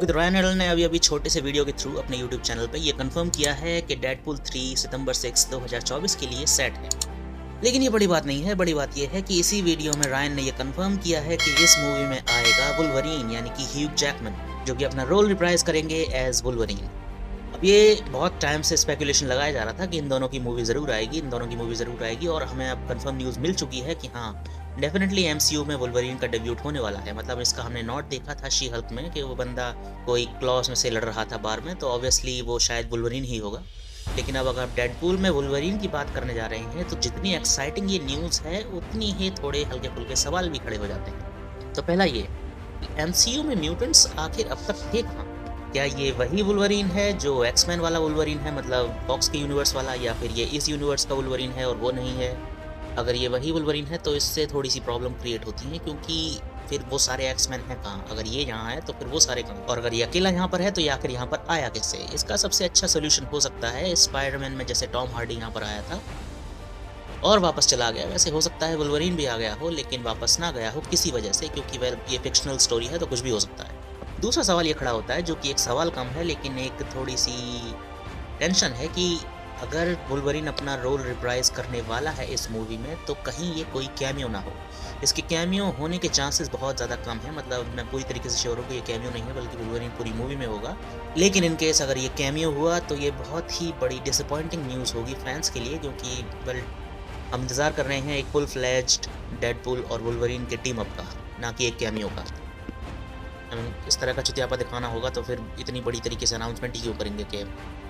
क्योंकि Ryan Reynolds ने अभी छोटे से वीडियो के थ्रू अपने यूट्यूब चैनल पे ये कंफर्म किया है कि डेडपूल 3 सितंबर 6 2024 के लिए सेट है। लेकिन ये बड़ी बात नहीं है, बड़ी बात ये है कि इसी वीडियो में रायन ने ये कंफर्म किया है कि इस मूवी में आएगा वुल्वरीन यानी कि ह्यू जैकमैन, जो कि अपना रोल रिप्राइज करेंगे एज वुल्वरीन। अब ये बहुत टाइम से स्पेकुलेशन लगाया जा रहा था कि इन दोनों की मूवी ज़रूर आएगी, और हमें अब कंफर्म न्यूज़ मिल चुकी है कि हाँ, डेफिनेटली एमसीयू में वुल्वरीन का डेब्यूट होने वाला है। मतलब इसका हमने नोट देखा था शी हल्क में कि वो बंदा कोई क्लॉज में से लड़ रहा था बार में, तो ऑब्वियसली वो शायद वुल्वरीन ही होगा। लेकिन अब अगर डेडपूल में वुल्वरीन की बात करने जा रहे हैं तो जितनी एक्साइटिंग ये न्यूज़ है उतनी ही थोड़े हल्के फुल्के सवाल भी खड़े हो जाते हैं। तो पहला ये, एमसीयू में म्यूटेंट्स आखिर अब तक थे कहाँ? क्या ये वही वुल्वरीन है जो एक्समैन वाला वुल्वरीन है, मतलब फॉक्स के यूनिवर्स वाला, या फिर ये इस यूनिवर्स का वुल्वरीन है और वो नहीं है? अगर ये वही वुल्वरीन है तो इससे थोड़ी सी प्रॉब्लम क्रिएट होती है, क्योंकि फिर वो सारे एक्समैन हैं कहाँ? अगर ये यहाँ है तो फिर वो सारे कहाँ? और अगर ये अकेला यहाँ पर है तो ये आखिर यहाँ पर आया कैसे? इसका सबसे अच्छा सोल्यूशन हो सकता है स्पाइडरमैन में जैसे टॉम हार्डी यहाँ पर आया था और वापस चला गया, वैसे हो सकता है वुल्वरीन भी आ गया हो लेकिन वापस ना गया हो किसी वजह से, क्योंकि वेल ये फिक्शनल स्टोरी है तो कुछ भी हो सकता है। दूसरा सवाल ये खड़ा होता है, जो कि एक सवाल कम है लेकिन एक थोड़ी सी टेंशन है, कि अगर वुल्वरीन अपना रोल रिप्राइज करने वाला है इस मूवी में तो कहीं ये कोई कैमियो ना हो। इसके कैमियो होने के चांसेस बहुत ज़्यादा कम है, मतलब मैं पूरी तरीके से श्योर हूँ कि ये कैमियो नहीं है बल्कि वुल्वरीन पूरी मूवी में होगा। लेकिन इन केस अगर ये कैमियो हुआ तो ये बहुत ही बड़ी डिसअपॉइंटिंग न्यूज़ होगी फैंस के लिए, क्योंकि वेल हम इंतज़ार कर रहे हैं एक फुल फ्लेज्ड डेडपूल और वुल्वरीन के टीम अप का, ना कि एक कैमियो का। इस तरह का चुतियापा दिखाना होगा तो फिर इतनी बड़ी तरीके से अनाउंसमेंट ही क्यों करेंगे कि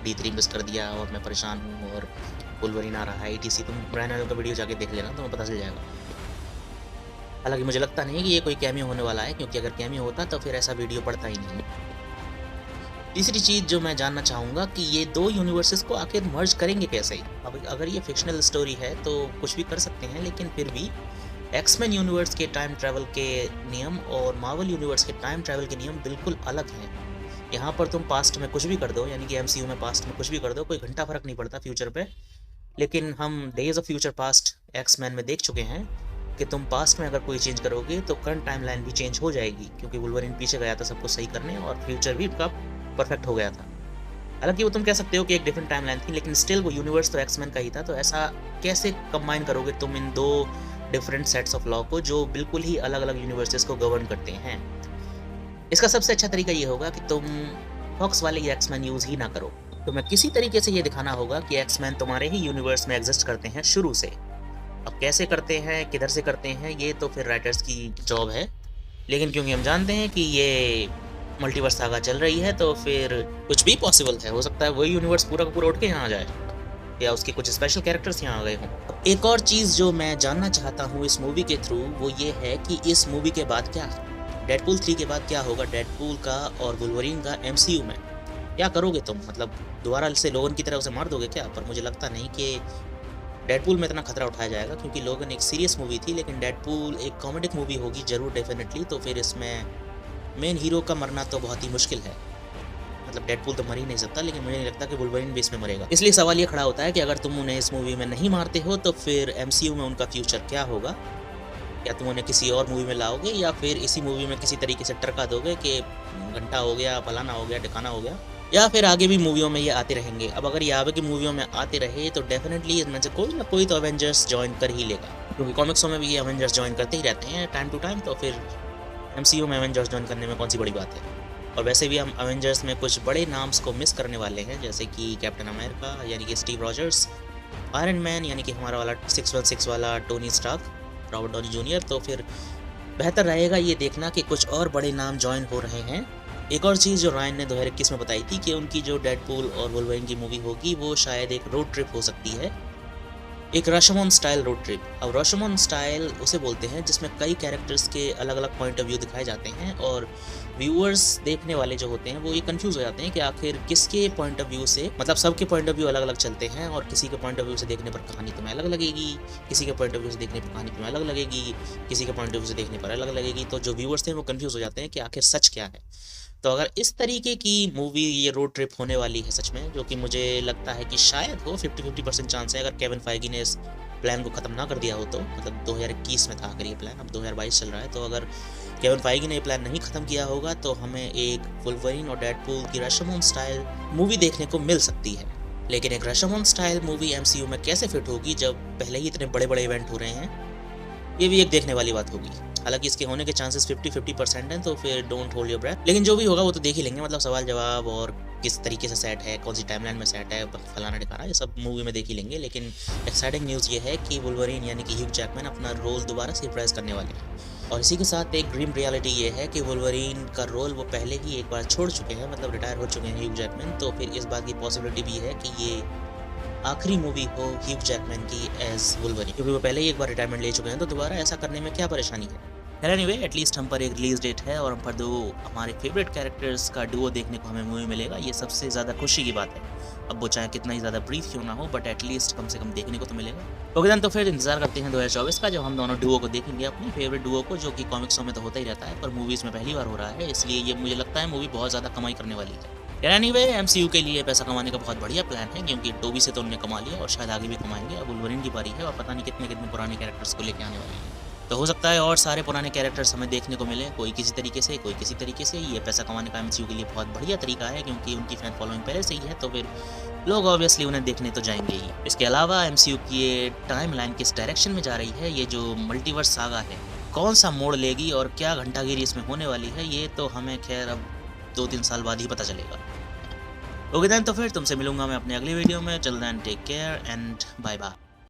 D3 मिस कर दिया और मैं परेशान हूँ और वुल्वरीन आ रहा है ETC। तुम रायन रेनॉल्ड्स का वीडियो जाके देख लेना, तुम्हें पता चल जाएगा। हालांकि मुझे लगता नहीं कि ये कोई कैमियो होने वाला है, क्योंकि अगर कैमियो होता तो फिर ऐसा वीडियो पड़ता ही नहीं। तीसरी चीज़ जो मैं जानना चाहूँगा कि ये दो यूनिवर्सेस को आखिर मर्ज करेंगे कैसे? अब अगर ये फिक्शनल स्टोरी है तो कुछ भी कर सकते हैं, लेकिन फिर भी एक्समैन यूनिवर्स के टाइम ट्रैवल के नियम और मार्वल यूनिवर्स के टाइम ट्रैवल के नियम बिल्कुल अलग हैं। यहाँ पर तुम पास्ट में कुछ भी कर दो, यानी कि एमसीयू में पास्ट में कुछ भी कर दो, कोई घंटा फर्क नहीं पड़ता फ्यूचर पे। लेकिन हम days of future past X Men में देख चुके हैं कि तुम पास्ट में अगर कोई चेंज करोगे तो करंट टाइमलाइन भी चेंज हो जाएगी, क्योंकि वुल्वरीन पीछे गया था सबको सही करने और फ्यूचर भी उसका परफेक्ट हो गया था। हालांकि वो तुम कह सकते हो कि एक डिफरेंट टाइमलाइन थी, लेकिन स्टिल वो यूनिवर्स तो एक्समैन का ही था। तो ऐसा कैसे कंबाइन करोगे तुम इन दो डिफरेंट सेट्स ऑफ लॉ को जो बिल्कुल ही अलग अलग यूनिवर्सेस को गवर्न करते हैं? इसका सबसे अच्छा तरीका ये होगा कि तुम फॉक्स वाले ये एक्समैन यूज़ ही ना करो। तुम्हें किसी तरीके से ये दिखाना होगा कि एक्समैन तुम्हारे ही यूनिवर्स में एग्जिस्ट करते हैं शुरू से। अब कैसे करते हैं, किधर से करते हैं, ये तो फिर राइटर्स की जॉब है। लेकिन क्योंकि हम जानते हैं कि ये मल्टीवर्स सागा चल रही है तो फिर कुछ भी पॉसिबल है। हो सकता है वही यूनिवर्स पूरा का पूरा उठ के यहाँ आ जाए, या उसके कुछ स्पेशल कैरेक्टर्स यहाँ आ गए हों। एक और चीज़ जो मैं जानना चाहता हूँ इस मूवी के थ्रू वो ये है कि इस मूवी के बाद क्या, डेडपूल 3 के बाद क्या होगा डेडपूल का और वुल्वरीन का एमसीयू में? क्या करोगे तुम? मतलब दोबारा से लोगन की तरह उसे मार दोगे क्या? पर मुझे लगता नहीं कि डेडपूल में इतना खतरा उठाया जाएगा, क्योंकि लोगन एक सीरियस मूवी थी लेकिन डेडपूल एक कॉमेडिक मूवी होगी ज़रूर डेफिनेटली। तो फिर इसमें मेन हीरो का मरना तो बहुत ही मुश्किल है। मतलब डेडपूल तो मर ही नहीं सकता, लेकिन मुझे नहीं लगता कि वुल्वरीन भी इसमें मरेगा। इसलिए सवाल ये खड़ा होता है कि अगर तुम उन्हें इस मूवी में नहीं मारते हो तो फिर एमसीयू में उनका फ्यूचर क्या होगा? या तुम उन्हें किसी और मूवी में लाओगे, या फिर इसी मूवी में किसी तरीके से टरका दोगे कि घंटा हो गया, फलाना हो गया, ठिकाना हो गया, या फिर आगे भी मूवियों में ये आते रहेंगे? अब अगर ये आगे की मूवियों में आते रहे तो डेफिनेटली इनमें से कोई ना कोई तो एवेंजर्स ज्वाइन कर ही लेगा, क्योंकि कॉमिक्सों में भी ये एवेंजर्स ज्वाइन करते ही रहते हैं टाइम टू टाइम। तो फिर एमसीयू में एवेंजर्स ज्वाइन करने में कौन सी बड़ी बात है? और वैसे भी हम एवेंजर्स में कुछ बड़े नाम्स को मिस करने वाले हैं, जैसे कि कैप्टन अमेरिका यानी कि स्टीव रॉजर्स, आयरन मैन यानी कि हमारा वाला 616 वाला Tony Stark, Robert Downey Junior. तो फिर बेहतर रहेगा ये देखना कि कुछ और बड़े नाम ज्वाइन हो रहे हैं। एक और चीज़ जो रायन ने 2021 में बताई थी कि उनकी जो डेडपूल और वुल्वरीन की मूवी होगी वो शायद एक रोड ट्रिप हो सकती है, एक रशमोन स्टाइल रोड ट्रिप। अब रशमोन स्टाइल उसे बोलते हैं जिसमें कई कैरेक्टर्स के अलग अलग पॉइंट ऑफ व्यू दिखाए जाते हैं और व्यूअर्स देखने वाले जो होते हैं वो ये कंफ्यूज हो जाते हैं कि आखिर किसके पॉइंट ऑफ व्यू से, मतलब सबके पॉइंट ऑफ व्यू अलग अलग चलते हैं और किसी के पॉइंट ऑफ व्यू से देखने पर कहानी तुम्हें अलग लगेगी, किसी के पॉइंट ऑफ व्यू से देखने पर कहानी तुम्हें अलग लगेगी, किसी के पॉइंट ऑफ व्यू से देखने पर अलग लगेगी। तो जो व्यूअर्स थे वो कंफ्यूज हो जाते हैं कि आखिर सच क्या है। तो अगर इस तरीके की मूवी ये रोड ट्रिप होने वाली है सच में, जो कि मुझे लगता है कि शायद हो 50-50% चांस है अगर केविन फाइगी ने इस प्लान को ख़त्म ना कर दिया हो तो, मतलब 2021 में था अगर ये प्लान, अब 2022 चल रहा है, तो अगर केविन फाइगी ने ये प्लान नहीं खत्म किया होगा तो हमें एक वुल्वरीन और डेडपूल की रशमोन स्टाइल मूवी देखने को मिल सकती है। लेकिन एक रशमोन स्टाइल मूवी एमसीयू में कैसे फिट होगी जब पहले ही इतने बड़े बड़े इवेंट हो रहे हैं, ये भी एक देखने वाली बात होगी। हालांकि इसके होने के चांसेस 50-50% हैं, तो फिर डोंट होल्ड योर ब्रेथ। लेकिन जो भी होगा वो तो देख ही लेंगे, मतलब सवाल जवाब और किस तरीके से सेट है, कौन सी टाइमलाइन में सेट है, फलाना ठिकाना, ये सब मूवी में देख ही लेंगे। लेकिन एक्साइटिंग न्यूज़ ये है कि वुल्वरीन यानी कि ह्यूग जैकमैन अपना रोल दोबारा से रिप्राइज करने वाले हैं। और इसी के साथ एक ड्रीम रियलिटी ये है कि वुल्वरीन का रोल वो पहले ही एक बार छोड़ चुके हैं, मतलब रिटायर हो चुके हैं ह्यूग जैकमैन। तो फिर इस बात की पॉसिबिलिटी भी है कि ये आखिरी मूवी हो ह्यूग जैकमैन की एज वुल्वरीन, क्योंकि वो पहले ही एक बार रिटायरमेंट ले चुके हैं, तो दोबारा ऐसा करने में क्या परेशानी है। एनीवे, एटलीस्ट हम पर एक रिलीज डेट है और हम पर दो हमारे फेवरेट कैरेक्टर्स का डुओ देखने को हमें मूवी मिलेगा। ये सबसे ज़्यादा खुशी की बात है। अब वो चाहे कितना ही ज़्यादा ब्रीफ क्यों ना हो, बट एटलीस्ट कम से कम देखने को तो मिलेगा। ओके देन, तो फिर इंतजार करते हैं 2024 का, जब हम दोनों डुओ को देखेंगे, अपने फेवरेट डुओ को, जो कि कॉमिक्सों में तो होता ही रहता है पर मूवीज़ में पहली बार हो रहा है। इसलिए ये मुझे लगता है मूवी बहुत ज़्यादा कमाई करने वाली है। एनीवे, एमसीयू के लिए पैसा कमाने का बहुत बढ़िया प्लान है, क्योंकि टोबी से तो उन्होंने कमा लिया और शायद आगे भी कमाएंगे। अब वुल्वरीन की बारी है और पता नहीं कितने कितने पुराने कैरेक्टर्स को लेके आने वाले हैं। तो हो सकता है और सारे पुराने कैरेक्टर्स हमें देखने को मिले, कोई किसी तरीके से, कोई किसी तरीके से। ये पैसा कमाने का एमसीयू के लिए बहुत बढ़िया तरीका है, क्योंकि उनकी फैन फॉलोइंग पहले से ही है, तो फिर लोग ऑब्वियसली उन्हें देखने तो जाएंगे ही। इसके अलावा एमसीयू की ये टाइमलाइन किस डायरेक्शन में जा रही है, ये जो मल्टीवर्स सागा है कौन सा मोड़ लेगी और क्या घंटागिरी इसमें होने वाली है, ये तो हमें खैर अब 2-3 साल बाद ही पता चलेगा। ओके देन, तो फिर तुमसे मिलूंगा मैं अपने अगली वीडियो में। Till then, take care and bye bye.